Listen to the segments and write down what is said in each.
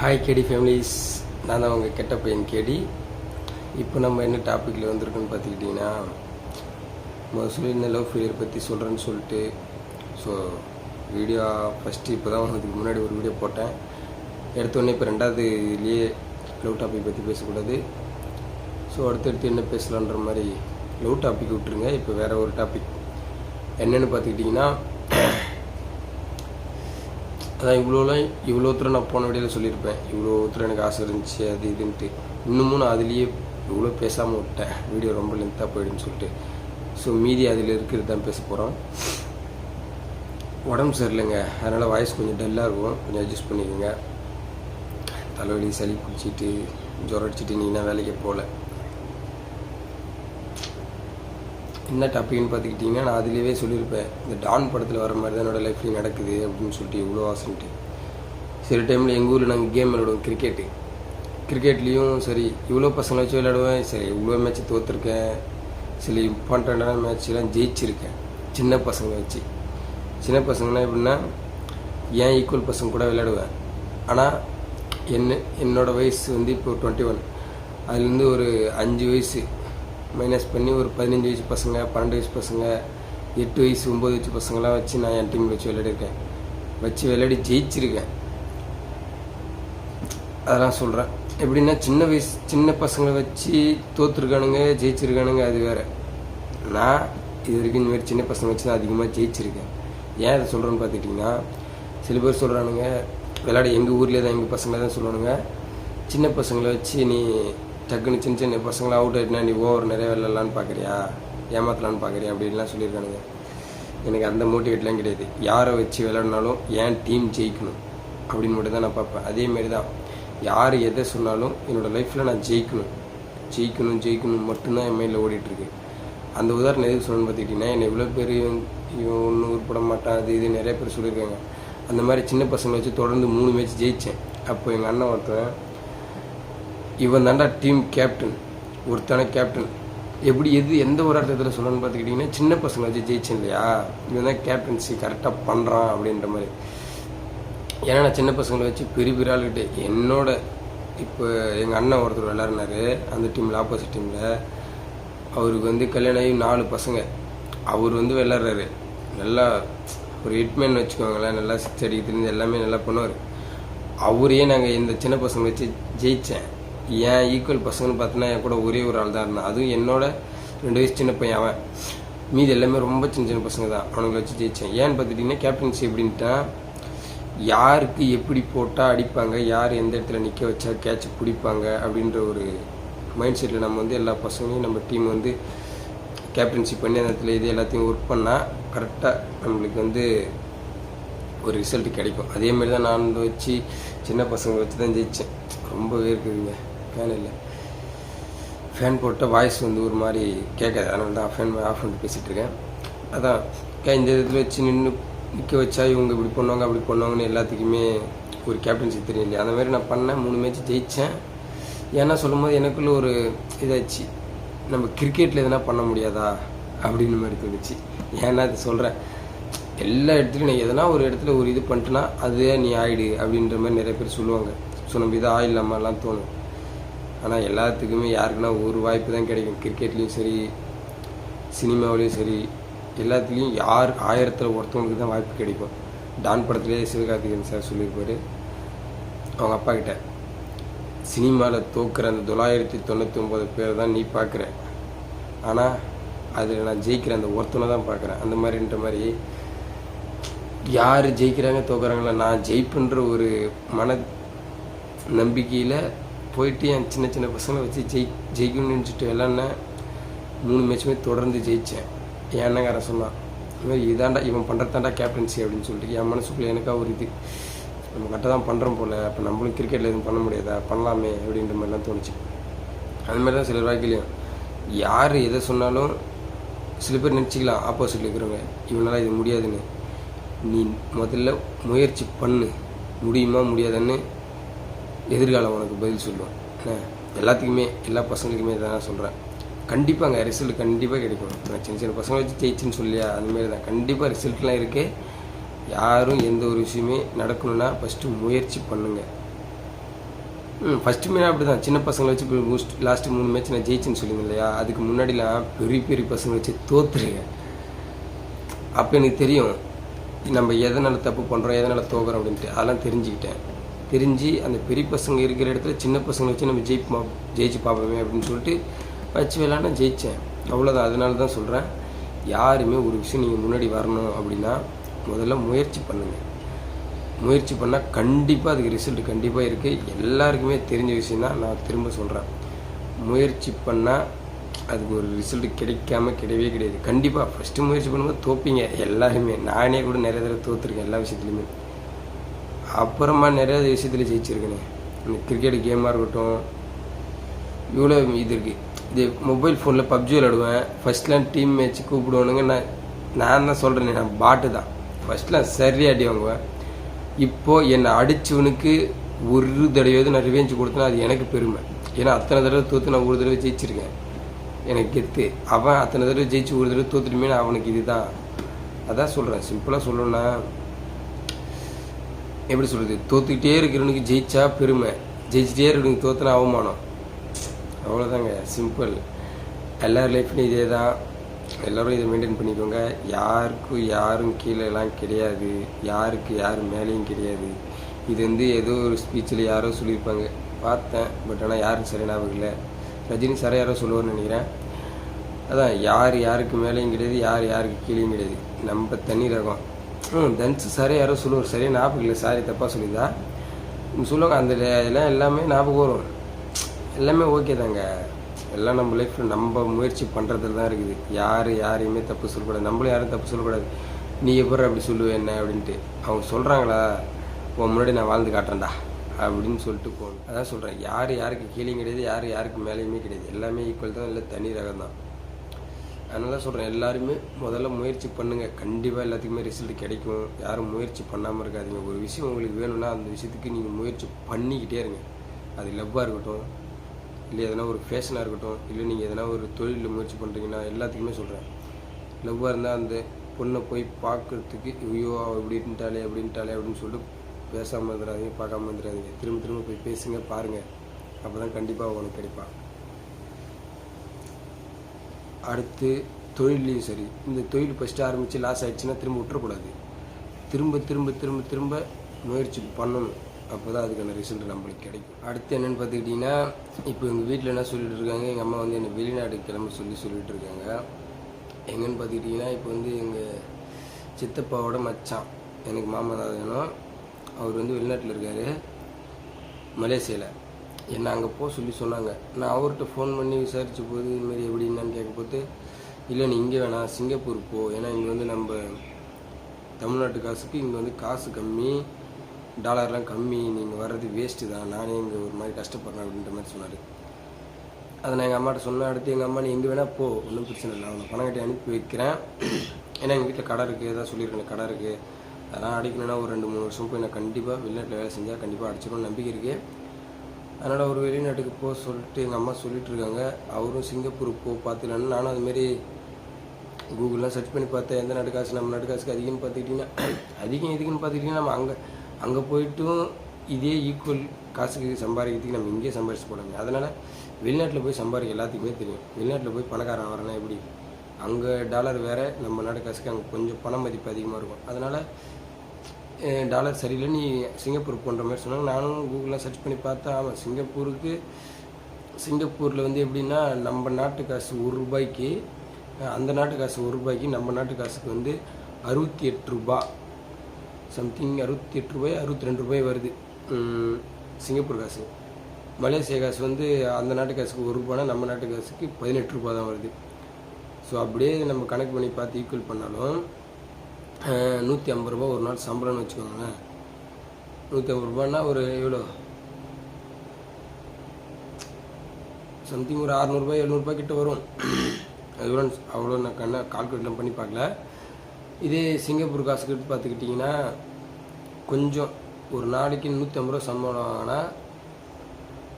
Hi கேடி families, நான் தான் உங்கள் கெட்ட பையன் கேடி. இப்போ நம்ம என்ன டாப்பிக்கில் வந்திருக்கோன்னு பார்த்துக்கிட்டிங்கன்னா, முதல்ல இந்த லவ் ஃபெயிலியர் பற்றி சொல்கிறேன்னு சொல்லிட்டு ஸோ வீடியோ ஃபஸ்ட்டு இப்போ தான் இதுக்கு முன்னாடி ஒரு வீடியோ போட்டேன். எடுத்தோடனே இப்போ ரெண்டாவது இதுலேயே லவ் டாபிக் பற்றி பேசக்கூடாது. ஸோ அடுத்தடுத்து என்ன பேசலான்ற மாதிரி லவ் டாபிக் விட்டுருங்க. இப்போ வேறு ஒரு டாபிக் என்னென்னு பார்த்துக்கிட்டிங்கன்னா, அதான் இவ்வளோ தூரம் நான் போன வீடியோவில் சொல்லியிருப்பேன். இவ்வளோ தூரம் எனக்கு ஆசை இருந்துச்சு அது இதுன்ட்டு. இன்னமும் நான் அதுலேயே இவ்வளோ பேசாமல் விட்டேன், வீடியோ ரொம்ப லென்த்தாக போயிடுன்னு சொல்லிட்டு. ஸோ மீதி அதில் இருக்கிறது தான் பேச போகிறோம். உடம்பு சரியில்லைங்க, அதனால் வாய்ஸ் கொஞ்சம் டல்லாக இருக்கும், கொஞ்சம் அட்ஜஸ்ட் பண்ணிக்கோங்க. தலைவலி சளி பிடிச்சிட்டு ஜுரம் அடிச்சுட்டு நீங்கன்னா வேலைக்கு போகல. என்ன டாப்பிக்னு பார்த்துக்கிட்டிங்கன்னா, நான் அதிலேயே சொல்லியிருப்பேன், இந்த டான் படத்தில் வர மாதிரி தான் என்னோடய லைஃப்லேயும் நடக்குது அப்படின்னு சொல்லிட்டு இவ்வளோ ஆசைன்ட்டு. சில டைமில் எங்கள் ஊரில் நாங்கள் கேம் விளையாடுவோம், கிரிக்கெட்லேயும் சரி இவ்வளோ பசங்களை வச்சு விளையாடுவேன். சரி இவ்வளோ மேட்ச் தோற்றுருக்கேன், சில இம்பார்ட்டண்ட்டான மேட்ச்லாம் ஜெயிச்சிருக்கேன் சின்ன பசங்களை வச்சு. சின்ன பசங்கன்னா எப்படின்னா, ஏன் ஈக்குவல் பசங்க கூட விளையாடுவேன். ஆனால் என்னோடய வயசு வந்து இப்போ 21, அதுலேருந்து ஒரு 5 வயசு மைனஸ் பண்ணி ஒரு 15 வயசு பசங்க, 12 வயசு பசங்க, 8 வயசு 9 வயசு பசங்களாம் வச்சு நான் என் டீமில் வச்சு விளையாடிருக்கேன், வச்சு விளையாடி ஜெயிச்சிருக்கேன். அதெல்லாம் சொல்கிறேன். எப்படின்னா, சின்ன பசங்களை வச்சு தோற்றுருக்கானுங்க, ஜெயிச்சிருக்கானுங்க, அது வேறு. நான் இது வரைக்கும் இந்த மாதிரி சின்ன பசங்க வச்சு தான் அதிகமாக ஜெயிச்சிருக்கேன். ஏன் அதை சொல்கிறேன்னு பார்த்துக்கிட்டிங்கன்னா, சில பேர் சொல்கிறானுங்க விளையாட எங்கள் ஊர்லேயே தான் எங்கள் பசங்களை தான் சொல்லுவானுங்க, சின்ன பசங்களை வச்சு நீ டக்குன்னு சின்ன பசங்களை அவுட் ஆகிட்டுனா நீ ஓவர் நிறைய விளையாடலான்னு பார்க்குறியா, ஏமாத்தலான்னு பார்க்குறியா அப்படின்லாம் சொல்லியிருக்கானுங்க. எனக்கு அந்த மோட்டிவேட்லாம் கிடையாது. யாரை வச்சு விளையாடினாலும் என் டீம் ஜெயிக்கணும் அப்படின்னு மட்டும் தான் நான் பார்ப்பேன். அதேமாரி தான் யார் எதை சொன்னாலும் என்னோடய லைஃப்பில் நான் ஜெயிக்கணும் மட்டும்தான் என் மைண்டில் ஓடிட்டுருக்கு. அந்த உதாரணம் எதுக்கு சொல்லணும்னு பார்த்துக்கிட்டிங்கன்னா, என்னை இவ்வளோ பேர் இவன் ஒன்றும் உருப்பட மாட்டான் அது இது நிறைய பேர் சொல்லியிருக்காங்க. அந்த மாதிரி சின்ன பசங்களை வச்சு தொடர்ந்து 3 மேட்ச் ஜெயித்தேன். அப்போ எங்கள் அண்ணன் ஒருத்தன், இவன் தாண்டா டீம் கேப்டன், ஒருத்தான கேப்டன். எப்படி எந்த ஒரு அர்த்தத்தில் சொல்லணும்னு பார்த்துக்கிட்டிங்கன்னா, சின்ன பசங்களை வச்சு ஜெயிச்சேன் இல்லையா, இவன் தான் கேப்டன்சி கரெக்டாக பண்ணுறான் அப்படின்ற மாதிரி. ஏன்னா நான் சின்ன பசங்களை வச்சு பெரிய ஆளுகிட்ட இப்போ எங்கள் அண்ணன் ஒருத்தர் விளையாடினாரு அந்த டீமில், ஆப்போசிட் டீமில். அவருக்கு வந்து கல்யாணம் ஆகி 4 பசங்க. அவர் வந்து விளையாடுறாரு, நல்லா ஒரு ஹிட்மேன் வச்சுக்கோங்களேன், நல்லா 6 அடிக்க தெரிஞ்சு எல்லாமே நல்லா பண்ணுவார். அவரையே நாங்கள் இந்த சின்ன பசங்களை வச்சு ஜெயித்தேன். ஏன் ஈக்குவல் பசங்கன்னு பார்த்தோன்னா என் கூட ஒரே ஒரு ஆள் தான் இருந்தான், அதுவும் என்னோட 2 வயசு சின்ன பையன் அவன். மீதி எல்லாமே ரொம்ப சின்ன பசங்க தான், அவனுங்களை வச்சு ஜெயித்தேன். ஏன்னு பார்த்துட்டிங்கன்னா, கேப்டன்சி எப்படின்ட்டா, யாருக்கு எப்படி போட்டால் அடிப்பாங்க, யார் எந்த இடத்துல நிற்க வச்சா கேட்ச் பிடிப்பாங்க அப்படின்ற ஒரு மைண்ட் செட்டில் நம்ம வந்து எல்லா பசங்களையும் நம்ம டீம் வந்து கேப்டன்சி பண்ணி அந்த இடத்துல இது எல்லாத்தையும் ஒர்க் பண்ணால் கரெக்டாக நம்மளுக்கு வந்து ஒரு ரிசல்ட் கிடைக்கும். அதேமாரி தான் நான் வந்து வச்சு சின்ன பசங்களை வச்சு தான் ஜெயித்தேன். ரொம்பவே இருக்குதுங்க, ஃபேன் இல்லை, ஃபேன் போட்டால் வாய்ஸ் வந்து ஒரு மாதிரி கேட்காது, அதனால தான் ஃபேன் ஆஃப் பண்ணிட்டு பேசிகிட்ருக்கேன். அதான் இந்த இடத்துல வச்சு நிற்க வச்சா இவங்க இப்படி பண்ணுவாங்க அப்படி பண்ணுவாங்கன்னு எல்லாத்துக்குமே ஒரு கேப்டன்சி தெரியும் இல்லையா. அந்த மாதிரி நான் பண்ணேன், 3 மேட்ச் ஜெயித்தேன். ஏன்னா சொல்லும் போது எனக்குள்ளே ஒரு இதாச்சு, நம்ம கிரிக்கெட்டில் எதனா பண்ண முடியாதா அப்படின்னு மாதிரி தோணுச்சு. ஏன்னா அது சொல்கிறேன், எல்லா இடத்துலையும் நான் எதனா ஒரு இடத்துல ஒரு இது பண்ணிட்டேன்னா அதுவே நீ ஆயிடு அப்படின்ற மாதிரி நிறைய பேர் சொல்லுவாங்க. ஸோ நம்ம இதை ஆயிடலாமாலாம் தோணும். ஆனால் எல்லாத்துக்குமே யாருக்குன்னா ஒரு வாய்ப்பு தான் கிடைக்கும். கிரிக்கெட்லேயும் சரி, சினிமாவிலையும் சரி, எல்லாத்துலேயும் 1000ல் ஒருத்தவங்களுக்கு தான் வாய்ப்பு கிடைக்கும். டான் படத்துலேயே சிவகார்த்திகேயன் சார் சொல்லியிருப்பார் அவங்க அப்பா கிட்ட, சினிமாவில் தோக்குற அந்த 999 பேர் தான் நீ பார்க்குற, ஆனால் அதில் நான் ஜெயிக்கிற அந்த ஒருத்தனை தான் பார்க்குறேன். அந்த மாதிரின்ற மாதிரி யார் ஜெயிக்கிறாங்க தோக்குறாங்களா, நான் ஜெயிப்புன்ற ஒரு மன நம்பிக்கையில் போயிட்டு என் சின்ன பசங்களை வச்சு ஜெயிக்கணும்னு நினச்சிட்டு விளாட்னேன். 3 மேட்சுமே தொடர்ந்து ஜெயித்தேன். என் அண்ணங்காரன் சொன்னான், இது மாதிரி இதாண்டா இவன் பண்ணுறதாண்டா கேப்டன்சி அப்படின்னு சொல்லிட்டு. என் மனசுக்குள்ளே எனக்கா ஒரு இது, நம்ம கரெக்டாக தான் பண்ணுறோம் போல், அப்போ நம்மளும் கிரிக்கெட்டில் எதுவும் பண்ண முடியாதா, பண்ணலாமே அப்படின்ற மாதிரிலாம் தோணுச்சு. அதுமாதிரி தான் சில வாழ்க்கையிலையும் யார் எதை சொன்னாலும் சில பேர் நினச்சிக்கலாம் ஆப்போசிட்டில் இருக்கிறவங்க, இவனால் இது முடியாதுன்னு. நீ முதல்ல முயற்சி பண்ணு, முடியுமா முடியாதுன்னு எதிர்காலம் உனக்கு பதில் சொல்லுவேன். எல்லாத்துக்குமே எல்லா பசங்களுக்குமே தான் சொல்கிறேன். கண்டிப்பாங்க ரிசல்ட் கண்டிப்பாக கிடைக்கும். நான் சின்ன பசங்களை வச்சு ஜெயிச்சுன்னு சொல்லியா, அதுமாரி தான் கண்டிப்பாக ரிசல்ட்லாம் இருக்குது. யாரும் எந்த ஒரு விஷயமே நடக்கணும்னா ஃபஸ்ட்டு முயற்சி பண்ணுங்கள். ஃபஸ்ட்டுமே அப்படி தான் சின்ன பசங்களை வச்சு இப்போ லாஸ்ட்டு 3 மேட்ச் நான் ஜெயிச்சுன்னு சொல்லியிருந்தேன் இல்லையா, அதுக்கு முன்னாடிலாம் பெரிய பெரிய பசங்களை வச்சு தோற்றுருங்க. அப்போ எனக்கு தெரியும் நம்ம எதனால் தப்பு பண்ணுறோம், எதனால் தோக்குறோம் அப்படின்ட்டு. அதெல்லாம் தெரிஞ்சு அந்த பெரிய பசங்க இருக்கிற இடத்துல சின்ன பசங்களை வச்சு நம்ம ஜெயிச்சு பார்ப்போமே அப்படின்னு சொல்லிட்டு வச்சு விளாட்னா ஜெயித்தேன். அவ்வளோதான். அதனால தான் சொல்கிறேன், யாருமே ஒரு விஷயம் நீங்கள் முன்னாடி வரணும் அப்படின்னா முதல்ல முயற்சி பண்ணுங்கள். முயற்சி பண்ணால் கண்டிப்பாக அதுக்கு ரிசல்ட் கண்டிப்பாக இருக்குது. எல்லாருக்குமே தெரிஞ்ச விஷயம் தான். நான் திரும்ப சொல்கிறேன், முயற்சி பண்ணால் அதுக்கு ஒரு ரிசல்ட் கிடைக்காம கிடையவே கிடையாது. கண்டிப்பாக ஃபஸ்ட்டு முயற்சி பண்ணும்போது தோப்பீங்க எல்லாருமே. நானே கூட நிறைய தடவை தோற்றுருக்கேன் எல்லா விஷயத்துலையுமே. அப்புறமா நிறைய விஷயத்தில் ஜெயிச்சிருக்கேனே. இந்த கிரிக்கெட் கேமாக இருக்கட்டும், இவ்வளோ இது இருக்குது. இது மொபைல் ஃபோனில் பப்ஜி விளாடுவேன். ஃபஸ்ட்லாம் டீம் மேட்ச் கூப்பிடுவானுங்க. நான் தான் சொல்கிறேனே, நான் பாட்டு தான். ஃபஸ்ட்லாம் சரியாக அடி வாங்குவேன். இப்போது என்னை அடித்தவனுக்கு ஒரு தடவையாவது நான் ரிவெஞ்சு கொடுத்தேன்னா அது எனக்கு பெருமை. ஏன்னா அத்தனை தடவை தோற்று நான் ஒரு தடவை ஜெயிச்சிருக்கேன், எனக்கு கெத்து. அவன் அத்தனை தடவை ஜெயிச்சு ஒரு தடவை தோற்றுட்டுமே அவனுக்கு இதுதான். அதான் சொல்கிறேன், சிம்பிளாக சொல்லணும்னா எப்படி சொல்கிறது, தோற்றுக்கிட்டே இருக்கிறவனுக்கு ஜெயிச்சா பெருமை, ஜெயிச்சிட்டே இருக்கிறவனுக்கு தோற்றுனா அவமானம். அவ்வளோதாங்க, சிம்பிள். எல்லார் லைஃப்லையும் இதே தான். எல்லோரும் இதை மெயின்டைன் பண்ணிக்கோங்க. யாரும் கீழேலாம் கிடையாது, யாருக்கு யாரும் மேலேயும் கிடையாது. இது வந்து ஏதோ ஒரு ஸ்பீச்சில் யாரோ சொல்லியிருப்பாங்க, பார்த்தேன். பட் ஆனால் யாருக்கு சரி ஞாபகம் இல்லை. ரஜினி சாரை யாரோ சொல்லுவார்னு நினைக்கிறேன். அதான், யாருக்கு மேலேயும் கிடையாது, யாருக்கு கீழேயும் கிடையாது. நம்ம தனி ரகம். தனுஷ் சாரே யாரோ சொல்லுவார், சரியாக ஞாபகம் இல்லை, சாரி தப்பாக சொல்லியிருந்தா சொல்லுவாங்க. அந்த இதெல்லாம் எல்லாமே ஞாபகம் வரும். எல்லாமே ஓகே தாங்க. எல்லாம் நம்ம லைஃப்பில் நம்ம முயற்சி பண்ணுறதுல தான் இருக்குது. யாரையுமே தப்பு சொல்லக்கூடாது, நம்மளும் யாரும் தப்பு சொல்லக்கூடாது. நீ எப்போ அப்படி சொல்லுவேன் என்ன அப்படின்ட்டு. அவங்க சொல்கிறாங்களா, உன் முன்னாடி நான் வாழ்ந்து காட்டுறேன்டா அப்படின்னு சொல்லிட்டு போகணும். அதான் சொல்கிறேன், யாருக்கு கீழேயும் கிடையாது, யாருக்கு மேலேயுமே கிடையாது. எல்லாமே ஈக்குவல் தான், இல்லை தனி ரகம் தான். அதனால தான் சொல்கிறேன், எல்லாருமே முதல்ல முயற்சி பண்ணுங்கள். கண்டிப்பாக எல்லாத்துக்குமே ரிசல்ட் கிடைக்கும். யாரும் முயற்சி பண்ணாமல் இருக்காதிங்க. ஒரு விஷயம் உங்களுக்கு வேணும்னா அந்த விஷயத்துக்கு நீங்கள் முயற்சி பண்ணிக்கிட்டே இருங்க. அது லவ்வாக இருக்கட்டும், இல்லை எதனா ஒரு ஃபேஷனாக இருக்கட்டும், இல்லை நீங்கள் எதனா ஒரு தொழிலில் முயற்சி பண்ணுறீங்கன்னா, எல்லாத்துக்குமே சொல்கிறேன், லவ்வாக இருந்தால் அந்த பொண்ணை போய் பார்க்குறதுக்கு ஐயோ இப்படின்ட்டாலே அப்படின்னு சொல்லிட்டு பேசாமல் இருந்துடாதீங்க, பார்க்காம இருந்துடாதீங்க. திரும்ப போய் பேசுங்க, பாருங்கள். அப்போ தான் கண்டிப்பாக உங்களுக்கு கிடைப்பான். அடுத்து தொழிலையும் சரி, இந்த தொழில் ஃபஸ்ட்டு ஆரம்பித்து லாஸ் ஆகிடுச்சுன்னா திரும்ப விட்டுறக்கூடாது. திரும்ப முயற்சி பண்ணணும். அப்போ தான் அதுக்கான ரிசல்ட் நம்மளுக்கு கிடைக்கும். அடுத்து என்னென்னு பார்த்துக்கிட்டிங்கன்னா, இப்போ எங்கள் வீட்டில் என்ன சொல்லிகிட்டு இருக்காங்க, எங்கள் அம்மா வந்து என்னை வெளிநாடு கிளம்ப சொல்லிகிட்டு இருக்காங்க. எங்கன்னு பார்த்துக்கிட்டிங்கன்னா, இப்போ வந்து எங்கள் சித்தப்பாவோட மச்சான், எனக்கு மாமா தான் வேணும். அவர் வந்து வெளிநாட்டில் இருக்கார், மலேசியாவில். என்னை அங்கே போக சொன்னாங்க. நான் அவர்கிட்ட ஃபோன் பண்ணி விசாரித்த போது இதுமாரி எப்படி என்னன்னு கேட்கும்போது, இல்லை நீ இங்கே வேணாம், சிங்கப்பூர் போ. ஏன்னா இங்கே வந்து நம்ம தமிழ்நாட்டு காசுக்கு இங்கே வந்து காசு கம்மி, டாலர்லாம் கம்மி, நீங்கள் வர்றது வேஸ்ட்டு தான், நானே இங்கே ஒரு மாதிரி கஷ்டப்படுறேன் அப்படின்ற மாதிரி சொன்னார். அதை நான் எங்கள் அம்மாட்ட சொன்னேன். அடுத்து எங்கள் அம்மா, நீ எங்கே வேணால் போ, ஒன்றும் பிரச்சனை இல்லை, அவனை பணம் கட்டி அனுப்பி வைக்கிறேன். ஏன்னா எங்கள் வீட்டில் கடை இருக்குது, ஏதாவது சொல்லியிருக்கேன், கடை இருக்குது. அதெல்லாம் அடிக்கணும்னா ஒரு 2-3 வருஷம் போய் நான் கண்டிப்பாக வெளிநாட்டில் வேலை செஞ்சால் கண்டிப்பாக அடிச்சிடணும்னு நம்பிக்கை இருக்குது. அதனால் ஒரு வெளிநாட்டுக்கு போக சொல்லிட்டு எங்கள் அம்மா சொல்லிகிட்டு இருக்காங்க. அவரும் சிங்கப்பூருக்கு பார்த்துக்கலான்னு. நானும் அதுமாரி கூகுளெலாம் சர்ச் பண்ணி பார்த்தேன். எந்த நாட்டு காசு நம்ம நாட்டு காசுக்கு அதிகம்னு பார்த்துக்கிட்டிங்கன்னா, இதுக்குன்னு பார்த்துக்கிட்டிங்கன்னா நம்ம அங்கே போய்ட்டும் இதே ஈக்குவல் காசுக்கு சம்பாதிக்கிறதுக்கு நம்ம இங்கேயே சம்பாதிச்சு போடாங்க. அதனால் வெளிநாட்டில் போய் சம்பாதிக்க எல்லாத்துக்குமே தெரியும். வெளிநாட்டில் போய் பணக்காரன் வரனா எப்படி, அங்கே டாலர் வேறு, நம்ம நாட்டு காசுக்கு அங்கே கொஞ்சம் பண மதிப்பு அதிகமாக இருக்கும். அதனால் டாலர் சரியில்லை, நீ சிங்கப்பூருக்கு போன்ற மாதிரி சொன்னாங்க. நானும் கூகுளில் சர்ச் பண்ணி பார்த்தேன். ஆமாம், சிங்கப்பூரில் வந்து எப்படின்னா, நம்ம நாட்டு காசு ₹1, அந்த நாட்டு காசு ₹1, நம்ம நாட்டு காசுக்கு வந்து 68 ரூபா சம்திங், 68 ரூபாய் 62 ரூபாய் வருது சிங்கப்பூர் காசு. மலேசியா காசு வந்து அந்த நாட்டு காசுக்கு ₹1, நம்ம நாட்டு காசுக்கு 18 ரூபா தான் வருது. ஸோ அப்படியே நம்ம கணக்கு பண்ணி பார்த்து ஈக்குவல் பண்ணாலும் 150 ரூபா ஒரு நாள் சம்பளம்னு வச்சுக்கோங்களேன். 150 ரூபான்னா ஒரு எவ்வளோ, சம்திங் ஒரு 600 ரூபாய் 700 ரூபாய் கிட்ட வரும். அது அவ்வளோ நான் கால்குலேட்லாம் பண்ணி பார்க்கல. இதே சிங்கப்பூர் காசுக்கு பார்த்துக்கிட்டிங்கன்னா, கொஞ்சம் ஒரு நாளைக்கு 150 ரூபா சம்பளம் ஆனால்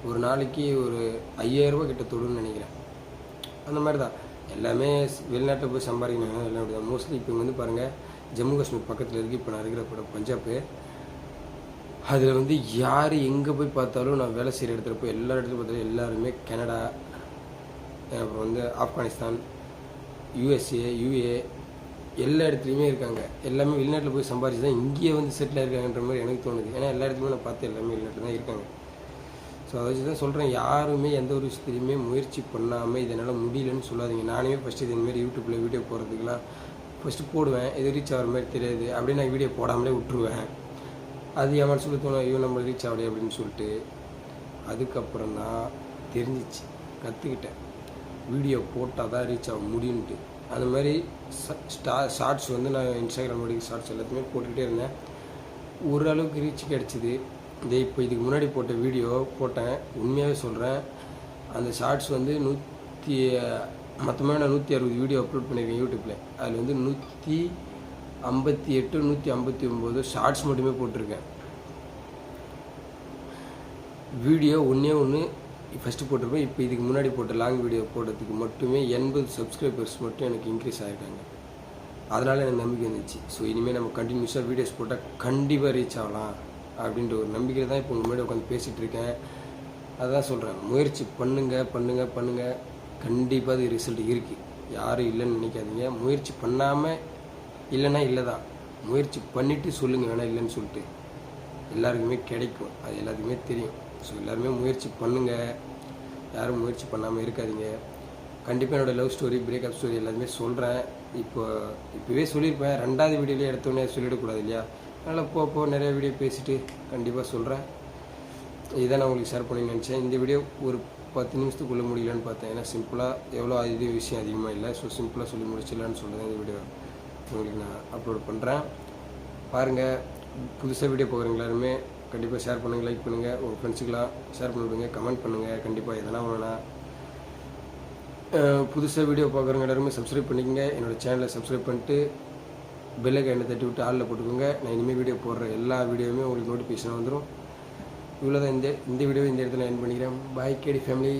ஒரு நாளைக்கு ஒரு 5000 ரூபா கிட்ட தொடுன்னு நினைக்கிறேன். அந்த மாதிரி தான் எல்லாமே. வெளிநாட்டில் போய் சம்பாதிக்கணும் எல்லாம் அப்படி தான். மோஸ்ட்லி இப்போ வந்து பாருங்கள், ஜம்மு காஷ்மீர் பக்கத்தில் இருக்குது. இப்போ நான் இருக்கிற பஞ்சாப்பு, அதில் வந்து யார் எங்கே போய் பார்த்தாலும் நான் வேலை செய்கிற இடத்துல போய் எல்லா இடத்துலையும் பார்த்தாலும் எல்லாருமே கனடா, அப்புறம் வந்து ஆப்கானிஸ்தான், யூஎஸ்ஏ, யூஏ எல்லா இடத்துலையுமே இருக்காங்க. எல்லாமே வெளிநாட்டில் போய் சம்பாதிச்சு தான் இங்கேயே வந்து செட்டில் ஆகிருக்காங்கன்ற மாதிரி எனக்கு தோணுது. ஏன்னா எல்லா இடத்துலையுமே நான் பார்த்து எல்லாமே வெளிநாட்டில் தான் இருக்காங்க. ஸோ அதை வச்சு தான் சொல்கிறேன், யாருமே எந்த ஒரு விஷயத்துலையுமே முயற்சி பண்ணாமல் இதனால் முடியலன்னு சொல்லாதீங்க. நானே ஃபஸ்ட்டு இதுமாரி யூடியூப்பில் வீடியோ போடுறதுக்கெலாம் ஃபஸ்ட்டு போடுவேன், இது ரீச் ஆகிற மாதிரி தெரியாது அப்படியே நான் வீடியோ போடாமலே விட்டுருவேன். அது என் மனசுல தோணும், ஐயோ நம்ம ரீச் ஆகலையே அப்படின்னு சொல்லிட்டு. அதுக்கப்புறம் தான் தெரிஞ்சிச்சு, கற்றுக்கிட்டேன் வீடியோ போட்டால் தான் ரீச் ஆக முடியும்ட்டு. அந்த மாதிரி ஷார்ட்ஸ் வந்து நான் இன்ஸ்டாகிராம் ஷார்ட்ஸ் எல்லாத்தையுமே போட்டுக்கிட்டே இருந்தேன். ஓரளவுக்கு ரீச் கிடச்சிது. இப்போ இதுக்கு முன்னாடி போட்ட வீடியோ போட்டேன், உண்மையாகவே சொல்கிறேன். அந்த ஷார்ட்ஸ் வந்து மொத்தமாக நான் 160 வீடியோ அப்லோட் பண்ணியிருக்கேன் யூடியூப்பில். அதில் வந்து 158 159 ஷார்ட்ஸ் மட்டுமே போட்டிருக்கேன். வீடியோ ஒன்று ஃபஸ்ட்டு போட்டிருப்பேன். இப்போ இதுக்கு முன்னாடி போட்ட லாங் வீடியோ போடுறதுக்கு மட்டுமே 80 சப்ஸ்கிரைபர்ஸ் மட்டும் எனக்கு இன்க்ரீஸ் ஆகிருக்காங்க. அதனால் எனக்கு நம்பிக்கை இருந்துச்சு. ஸோ இனிமேல் நம்ம கண்டினியூஸாக வீடியோஸ் போட்டால் கண்டிப்பாக ரீச் ஆகலாம் அப்படின்ற ஒரு நம்பிக்கை தான் இப்போ உங்கள் முன்னாடி உட்காந்து பேசிகிட்டு இருக்கேன். அதான் சொல்கிறேன், முயற்சி பண்ணுங்கள். கண்டிப்பாக அது ரிசல்ட் இருக்குது. யாரும் இல்லைன்னு நினைக்காதீங்க. முயற்சி பண்ணாமல் இல்லைன்னா இல்லை தான், முயற்சி பண்ணிவிட்டு சொல்லுங்கள் வேணாம் இல்லைன்னு சொல்லிட்டு. எல்லாருக்குமே கிடைக்கும், அது எல்லாத்துக்குமே தெரியும். ஸோ எல்லாருமே முயற்சி பண்ணுங்கள், யாரும் முயற்சி பண்ணாமல் இருக்காதீங்க. கண்டிப்பாக என்னோடய லவ் ஸ்டோரி, பிரேக்கப் ஸ்டோரி எல்லாத்தையுமே சொல்கிறேன். இப்போவே சொல்லியிருப்பேன், 2வது வீடியோலேயே எடுத்தோடனே சொல்லிடக்கூடாது இல்லையா? அதனால் போக நிறைய வீடியோ பேசிவிட்டு கண்டிப்பாக சொல்கிறேன். இதான் நான் உங்களுக்கு ஷேர் பண்ணி நினச்சேன். இந்த வீடியோ ஒரு 10 நிமிஷத்துக்குள்ளே முடியலன்னு பார்த்தேன். ஏன்னா சிம்பிளாக எவ்வளோ இது விஷயம் அதிகமாக இல்லை. ஸோ சிம்பிளாக சொல்லி முடிச்சிடலான்னு சொல்லிட்டு இந்த வீடியோ உங்களுக்கு நான் அப்லோட் பண்ணுறேன். பாருங்கள், புதுசாக வீடியோ பார்க்குறவங்க எல்லாருமே கண்டிப்பாக ஷேர் பண்ணுங்கள், லைக் பண்ணுங்கள், உங்கள் ஃப்ரெண்ட்ஸுக்கெலாம் ஷேர் பண்ணி விடுங்க, கமெண்ட் பண்ணுங்கள். கண்டிப்பாக எதனா ஒன்றுனா புதுசாக வீடியோ பார்க்குறவங்க எல்லாருமே சப்ஸ்கிரைப் பண்ணிக்கோங்க. என்னோடய சேனலை சப்ஸ்கிரைப் பண்ணிட்டு பெல் ஐக்கானை தட்டி விட்டு ஆளில் போட்டுக்கோங்க. நான் இனிமேல் வீடியோ போடுற எல்லா வீடியோவுமே உங்களுக்கு நோட்டிஃபிகேஷன் வந்துடும். இவ்வளோ தான் இந்த வீடியோ இந்த இடத்துல எண்ட் பண்ணிக்கிறேன். பாய் கேடி ஃபேமிலி.